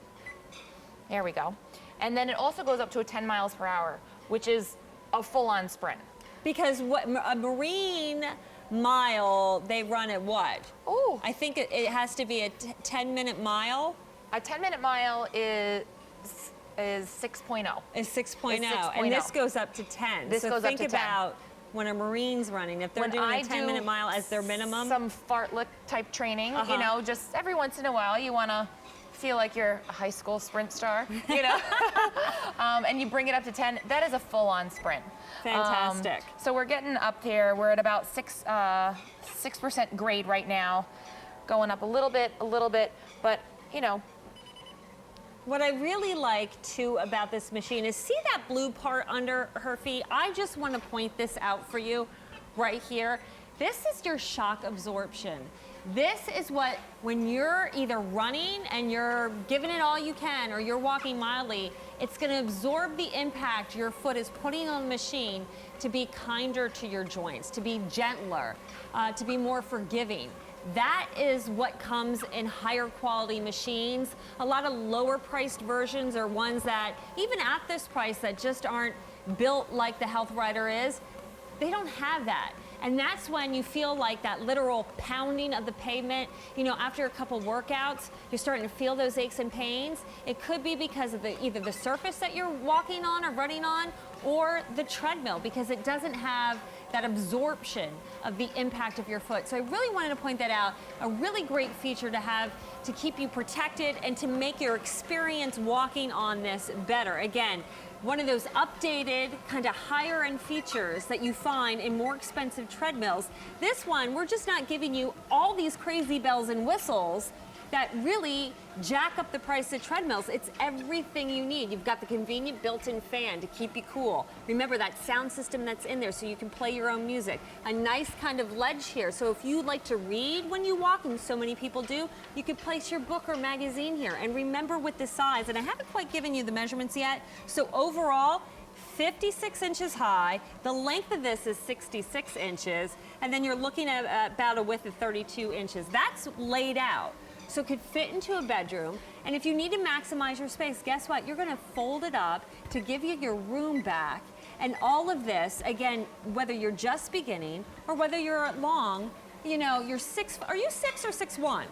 There we go. And then it also goes up to a 10 miles per hour, which is a full-on sprint. Because a Marine mile, they run at what? Oh. I think it has to be a 10-minute mile. A 10-minute mile is 6.0. Is 6.0. It's 6.0. And this goes up to 10. This so goes up to think 10. about when a Marine's running, if they're When doing I a 10-minute mile as their minimum. Some fartlek type training, you know, just every once in a while you want to feel like you're a high school sprint star, you know, and you bring it up to 10. That is a full-on sprint. Fantastic. So we're getting up here. We're at about 6% grade right now, going up a little bit, but you know. What I really like, too, about this machine is, see that blue part under her feet? I just want to point this out for you right here. This is your shock absorption. This is what, when you're either running and you're giving it all you can or you're walking mildly, it's gonna absorb the impact your foot is putting on the machine to be kinder to your joints, to be gentler, to be more forgiving. That is what comes in higher quality machines. A lot of lower priced versions are ones that, even at this price, that just aren't built like the HealthRider is. They don't have that. And that's when you feel like that literal pounding of the pavement. You know, after a couple workouts, you're starting to feel those aches and pains. It could be because of either the surface that you're walking on or running on, or the treadmill, because it doesn't have that absorption of the impact of your foot. So I really wanted to point that out. A really great feature to have to keep you protected and to make your experience walking on this better. Again, one of those updated, kind of higher end features that you find in more expensive treadmills. This one, we're just not giving you all these crazy bells and whistles that really jack up the price of treadmills. It's everything you need. You've got the convenient built-in fan to keep you cool. Remember that sound system that's in there so you can play your own music. A nice kind of ledge here. So if you like to read when you walk, and so many people do, you could place your book or magazine here. And remember with the size, and I haven't quite given you the measurements yet, so overall, 56 inches high. The length of this is 66 inches, and then you're looking at about a width of 32 inches. That's laid out. So it could fit into a bedroom, and if you need to maximize your space, guess what? You're gonna fold it up to give you your room back. And all of this, again, whether you're just beginning or whether you're long, you know, you're are you 6 or 6'1"?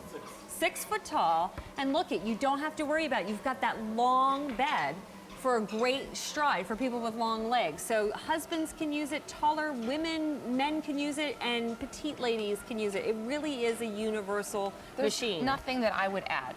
6 foot tall, and look it, you don't have to worry about it. You've got that long bed for a great stride for people with long legs. So husbands can use it, taller women, men can use it, and petite ladies can use it. It really is a universal machine. There's nothing that I would add.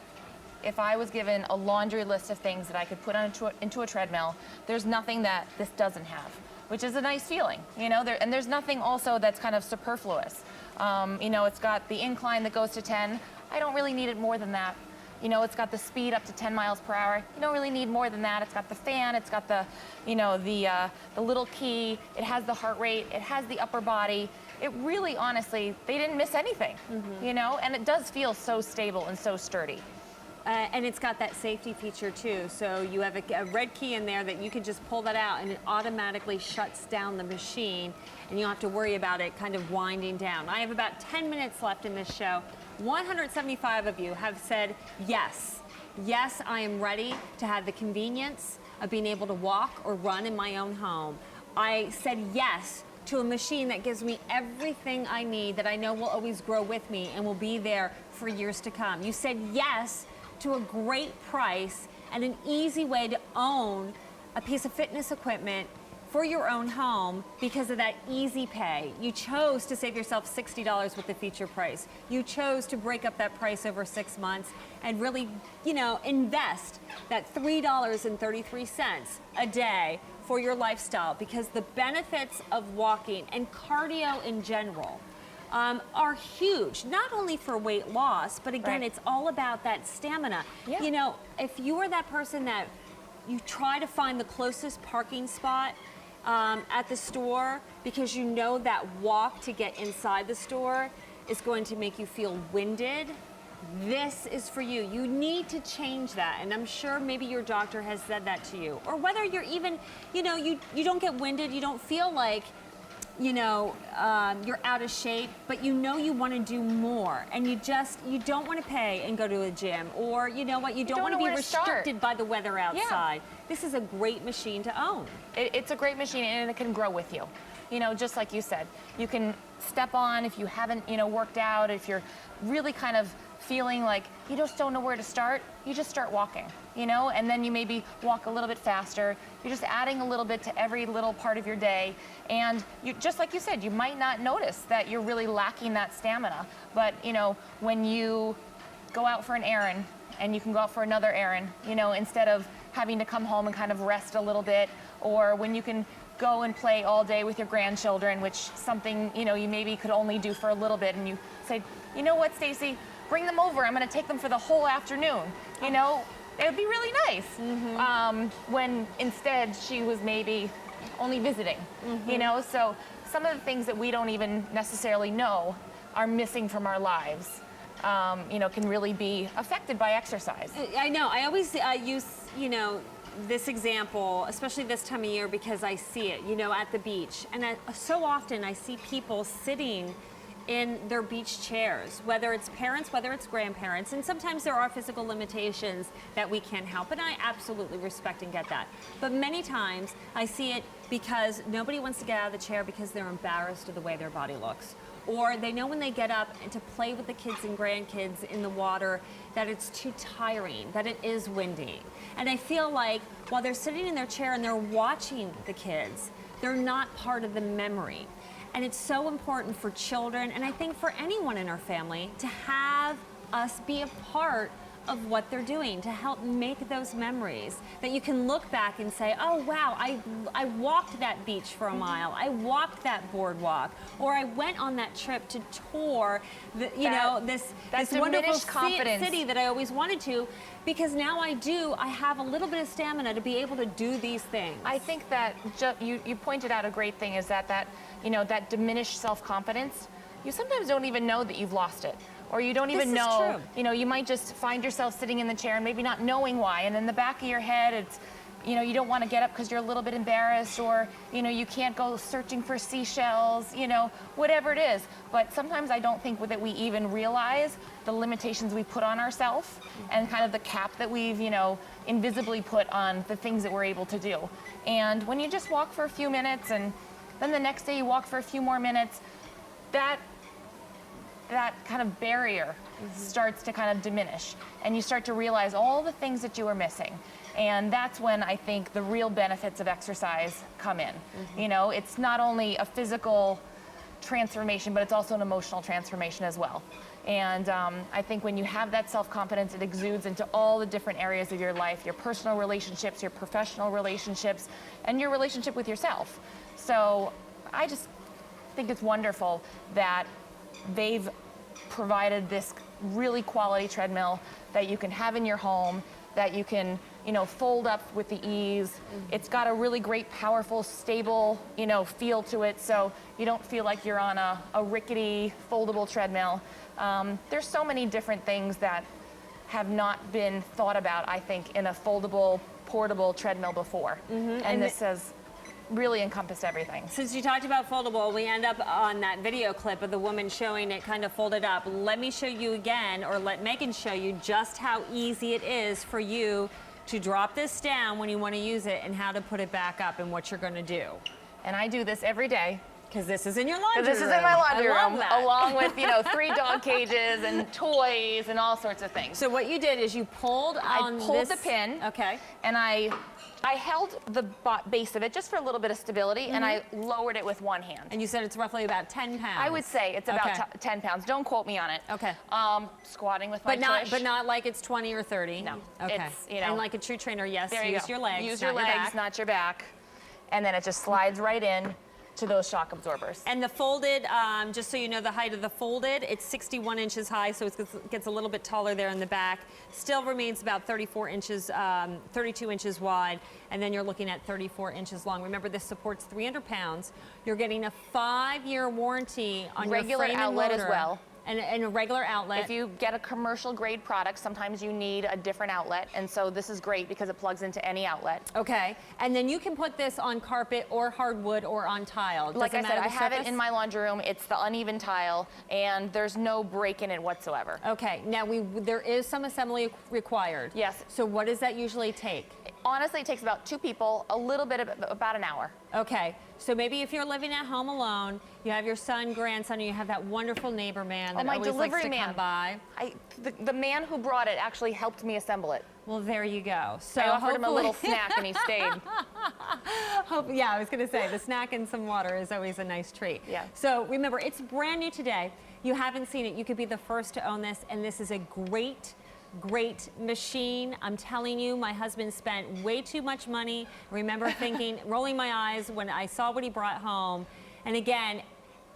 If I was given a laundry list of things that I could put into a treadmill, there's nothing that this doesn't have, which is a nice feeling, you know. And there's nothing also that's kind of superfluous. You know, it's got the incline that goes to 10. I don't really need it more than that. You know, it's got the speed up to 10 miles per hour. You don't really need more than that. It's got the fan, it's got the, you know, the little key. It has the heart rate, it has the upper body. It really, honestly, they didn't miss anything, you know? And it does feel so stable and so sturdy. And it's got that safety feature too. So you have a red key in there that you can just pull that out and it automatically shuts down the machine, and you don't have to worry about it kind of winding down. I have about 10 minutes left in this show. 175 of you have said yes. Yes, I am ready to have the convenience of being able to walk or run in my own home. I said yes to a machine that gives me everything I need that I know will always grow with me and will be there for years to come. You said yes to a great price and an easy way to own a piece of fitness equipment for your own home because of that easy pay. You chose to save yourself $60 with the feature price. You chose to break up that price over 6 months and really, you know, invest that $3.33 a day for your lifestyle, because the benefits of walking and cardio in general are huge, not only for weight loss, but again, it's all about that stamina. Yeah. You know, if you are that person that you try to find the closest parking spot at the store because you know that walk to get inside the store is going to make you feel winded, this is for you. You need to change that, and I'm sure maybe your doctor has said that to you. Or whether you're even, you know, you don't get winded, you don't feel like, you know, you're out of shape, but you know you want to do more, and you don't want to pay and go to a gym, or you know what, you don't want to be restricted by the weather outside. Yeah. This is a great machine to own. It's a great machine, and it can grow with you. You know, just like you said, you can step on if you haven't, you know, worked out, if you're really kind of feeling like you just don't know where to start, you just start walking, you know, and then you maybe walk a little bit faster. You're just adding a little bit to every little part of your day. And you, just like you said, you might not notice that you're really lacking that stamina. But, you know, when you go out for an errand and you can go out for another errand, you know, instead of having to come home and kind of rest a little bit, or when you can go and play all day with your grandchildren, which something, you know, you maybe could only do for a little bit, and you say, you know what, Stacey, bring them over. I'm going to take them for the whole afternoon. You know, it would be really nice. When instead she was maybe only visiting, you know? So some of the things that we don't even necessarily know are missing from our lives, you know, can really be affected by exercise. I know. I always use, you know, this example, especially this time of year, because I see it, you know, at the beach. And so often I see people sitting in their beach chairs, whether it's parents, whether it's grandparents, and sometimes there are physical limitations that we can't help, and I absolutely respect and get that. But many times I see it because nobody wants to get out of the chair because they're embarrassed of the way their body looks. Or they know when they get up and to play with the kids and grandkids in the water that it's too tiring, that it is windy. And I feel like while they're sitting in their chair and they're watching the kids, they're not part of the memory. And it's so important for children, and I think for anyone in our family, to have us be a part of what they're doing, to help make those memories, that you can look back and say, oh wow, I walked that beach for a mile, I walked that boardwalk, or I went on that trip to tour this wonderful city that I always wanted to, because now I have a little bit of stamina to be able to do these things. I think that you pointed out a great thing is that you know, that diminished self-confidence, you sometimes don't even know that you've lost it. Or you don't even know, you know, you might just find yourself sitting in the chair and maybe not knowing why. And in the back of your head, it's, you know, you don't want to get up because you're a little bit embarrassed, or, you know, you can't go searching for seashells, you know, whatever it is. But sometimes I don't think that we even realize the limitations we put on ourselves and kind of the cap that we've, you know, invisibly put on the things that we're able to do. And when you just walk for a few minutes and then the next day you walk for a few more minutes, that kind of barrier starts to kind of diminish, and you start to realize all the things that you are missing. And that's when I think the real benefits of exercise come in. You know, it's not only a physical transformation, but it's also an emotional transformation as well. And I think when you have that self-confidence, it exudes into all the different areas of your life, your personal relationships, your professional relationships, and your relationship with yourself. So I just think it's wonderful that they've provided this really quality treadmill that you can have in your home, that you can, you know, fold up with the ease. It's got a really great, powerful, stable, you know, feel to it, so you don't feel like you're on a rickety, foldable treadmill. There's so many different things that have not been thought about, I think, in a foldable, portable treadmill before. And this has really encompassed everything. Since you talked about foldable, we end up on that video clip of the woman showing it kind of folded up. Let me show you again, or let Megan show you just how easy it is for you to drop this down when you want to use it and how to put it back up and what you're going to do. And I do this every day. Because this is in your laundry room. This is in my laundry room, that. along with, you know, 3 dog cages and toys and all sorts of things. So what you did is you pulled on the pin. Okay. And I held the base of it just for a little bit of stability, and I lowered it with one hand. And you said it's roughly about 10 pounds. I would say it's about 10 pounds. Don't quote me on it. Okay. Squatting with my tush. But not like it's 20 or 30. No. Okay. It's, you know, and like a true trainer, yes, there you use go. your legs, use your legs, not your back. And then it just slides right in to those shock absorbers. And the folded, just so you know the height of the folded, it's 61 inches high, so it gets a little bit taller there in the back. Still remains about 34 inches, 32 inches wide, and then you're looking at 34 inches long. Remember, this supports 300 pounds. You're getting a 5-year warranty on regular your frame outlet and motor, as well. And a regular outlet. If you get a commercial grade product, sometimes you need a different outlet, and so this is great because it plugs into any outlet. Okay, and then you can put this on carpet or hardwood or on tile. Like I said, I have it in my laundry room. It's the uneven tile, and there's no break in it whatsoever. Okay, now there is some assembly required. Yes. So what does that usually take? Honestly, it takes about 2 people, a little bit, about an hour. Okay, so maybe if you're living at home alone, you have your son, grandson, and you have that wonderful neighbor man that always likes to come by. The man who brought it actually helped me assemble it. Well, there you go. So I offered him a little snack and he stayed. Yeah, I was going to say, the snack and some water is always a nice treat. Yeah. So remember, it's brand new today. You haven't seen it. You could be the first to own this, and this is a great machine. I'm telling you, my husband spent way too much money. Remember thinking, rolling my eyes when I saw what he brought home. And again,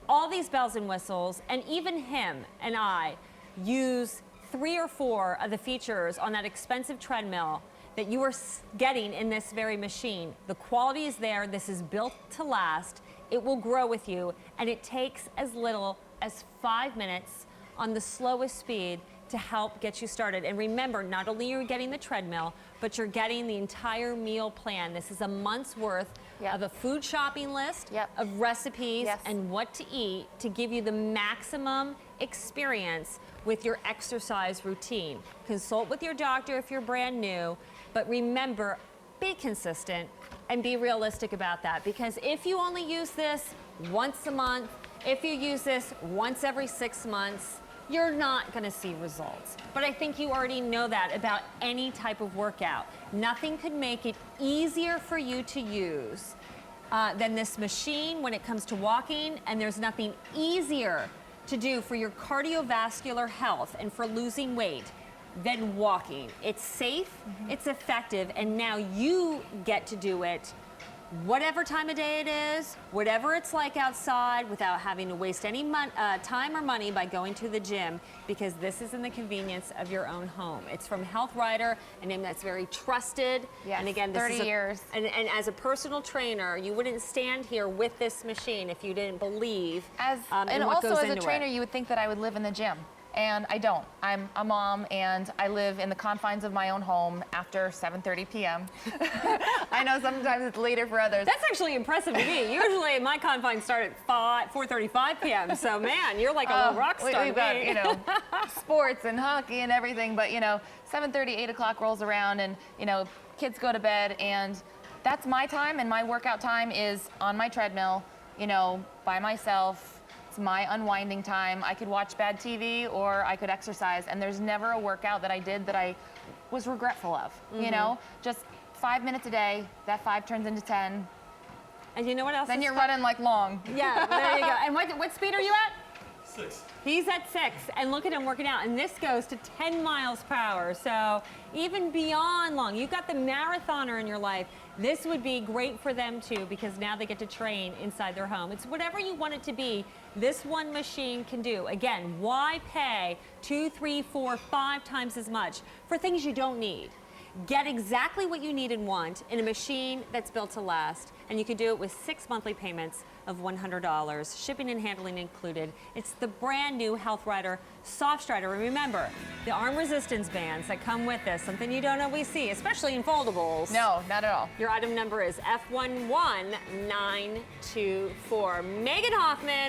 all these bells and whistles, and even him and I use 3 or 4 of the features on that expensive treadmill that you are getting in this very machine. The quality is there. This is built to last. It will grow with you, and it takes as little as 5 minutes on the slowest speed to help get you started. And remember, not only are you getting the treadmill, but you're getting the entire meal plan. This is a month's worth of a food shopping list, of recipes, and what to eat to give you the maximum experience with your exercise routine. Consult with your doctor if you're brand new, but remember, be consistent and be realistic about that, because if you only use this once a month, if you use this once every 6 months, you're not going to see results. But I think you already know that about any type of workout. Nothing could make it easier for you to use than this machine when it comes to walking, and there's nothing easier to do for your cardiovascular health and for losing weight than walking. It's safe, it's effective, and now you get to do it whatever time of day it is, whatever it's like outside, without having to waste any time or money by going to the gym, because this is in the convenience of your own home. It's from HealthRider, a name that's very trusted. Yes, and again, this 30 is years. And as a personal trainer, you wouldn't stand here with this machine if you didn't believe and in what also goes as a into trainer, it. you would think that I would live in the gym. And I don't. I'm a mom, and I live in the confines of my own home after 7:30 p.m. I know sometimes it's later for others. That's actually impressive to me. Usually my confines start at 4:35 p.m. So man, you're like a little rock star. We've got, you know, sports and hockey and everything, but 7:30, 8 o'clock rolls around, and kids go to bed, and that's my time, and my workout time is on my treadmill, by myself. It's my unwinding time. I could watch bad TV or I could exercise, and there's never a workout that I did that I was regretful of. Just 5 minutes a day. That 5 turns into 10. And you know what else? Then is you're fun? running like long. Yeah, there you go. And what speed are you at? 6. He's at 6, and look at him working out. And this goes to 10 miles per hour. So even beyond long, you've got the marathoner in your life. This would be great for them too, because now they get to train inside their home. It's whatever you want it to be, this one machine can do. Again, why pay 2, 3, 4, 5 times as much for things you don't need? Get exactly what you need and want in a machine that's built to last, and you can do it with 6 monthly payments of $100, shipping and handling included. It's the brand new HealthRider SoftStrider. And remember, the arm resistance bands that come with this, something you don't always see, especially in foldables. No, not at all. Your item number is F11924. Megan Hoffman.